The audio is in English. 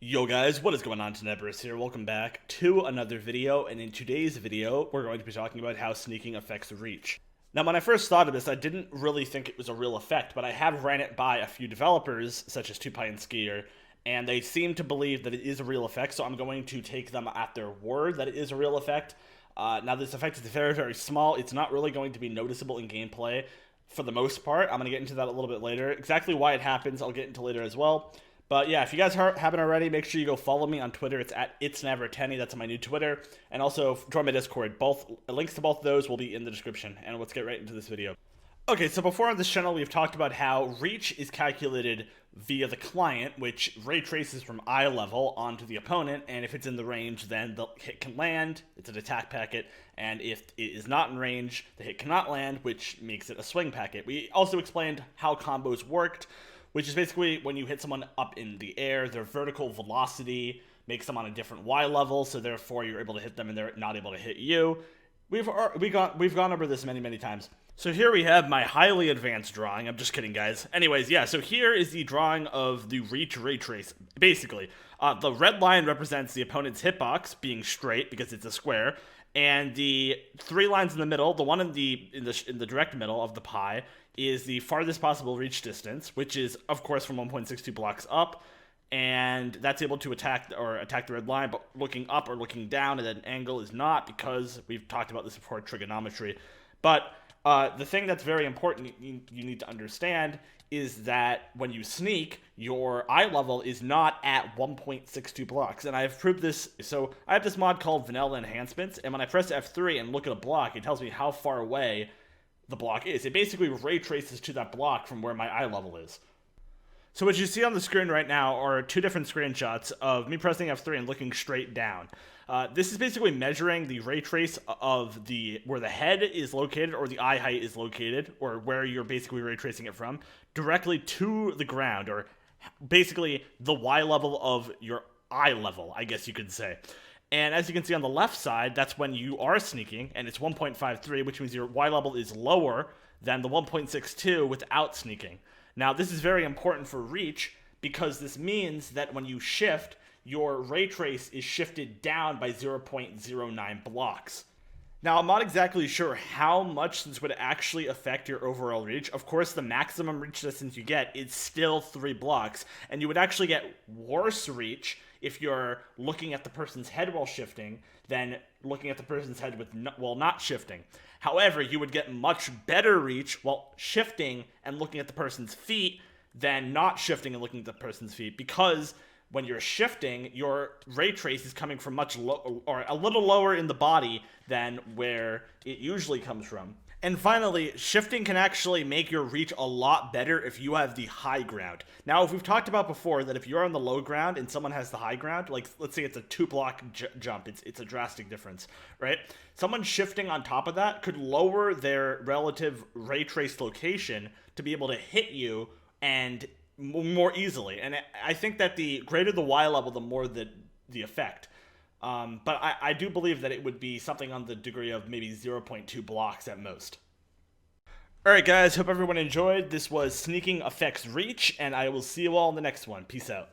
Yo guys, what is going on? Tenebrous here. Welcome back to another video, and in today's video, we're going to be talking about how sneaking affects reach. Now, when I first thought of this, I didn't really think it was a real effect, but I have ran it by a few developers, such as 2Pi and Skier, and they seem to believe that it is a real effect, so I'm going to take them at their word that it is a real effect. Now, this effect is very, very small. It's not really going to be noticeable in gameplay for the most part. I'm going to get into that a little bit later. Exactly why it happens, I'll get into later as well. But yeah, if you guys haven't already, make sure you go follow me on Twitter. It's at itsnever10. That's my new Twitter. And also join my Discord. Both links to both of those will be in the description. And let's get right into this video. Okay, so before on this channel, we've talked about how reach is calculated via the client, which ray traces from eye level onto the opponent. And if it's in the range, then the hit can land. It's an attack packet. And if it is not in range, the hit cannot land, which makes it a swing packet. We also explained how combos worked, which is basically when you hit someone up in the air, their vertical velocity makes them on a different Y level, so therefore you're able to hit them and they're not able to hit you. We've gone over this many times. So here we have my highly advanced drawing. I'm just kidding, guys. Anyways, yeah, so here is the drawing of the reach ray trace. Basically, the red line represents the opponent's hitbox being straight because it's a square, and the three lines in the middle, the one in the direct middle of the pie, is the farthest possible reach distance, which is, of course, from 1.62 blocks up, and that's able to attack the red line, but looking up or looking down at an angle is not, because we've talked about this before, trigonometry. But the thing that's very important you need to understand is that when you sneak, your eye level is not at 1.62 blocks, and I've proved this. So I have this mod called Vanilla Enhancements, and when I press F3 and look at a block, it tells me how far away the block is. It basically ray traces to that block from where my eye level is. So what you see on the screen right now are two different screenshots of me pressing F3 and looking straight down. This is basically measuring the ray trace of where the head is located, or the eye height is located, or where you're basically ray tracing it from, directly to the ground, or basically the Y level of your eye level, I guess you could say. And as you can see on the left side, that's when you are sneaking, and it's 1.53, which means your Y level is lower than the 1.62 without sneaking. Now, this is very important for reach, because this means that when you shift, your ray trace is shifted down by 0.09 blocks. Now, I'm not exactly sure how much this would actually affect your overall reach. Of course, the maximum reach distance you get is still 3 blocks, and you would actually get worse reach if you're looking at the person's head while shifting than looking at the person's head while not shifting. However, you would get much better reach while shifting and looking at the person's feet than not shifting and looking at the person's feet, because when you're shifting, your ray trace is coming from much low, or a little lower in the body than where it usually comes from. And finally, shifting can actually make your reach a lot better if you have the high ground. Now, if we've talked about before that if you're on the low ground and someone has the high ground, like let's say it's a 2-block jump, it's a drastic difference, right? Someone shifting on top of that could lower their relative ray trace location to be able to hit you and more easily. And I think that the greater the Y level, the more the effect. But I do believe that it would be something on the degree of maybe 0.2 blocks at most. Alright guys, hope everyone enjoyed. This was Sneaking Affects Reach, and I will see you all in the next one. Peace out.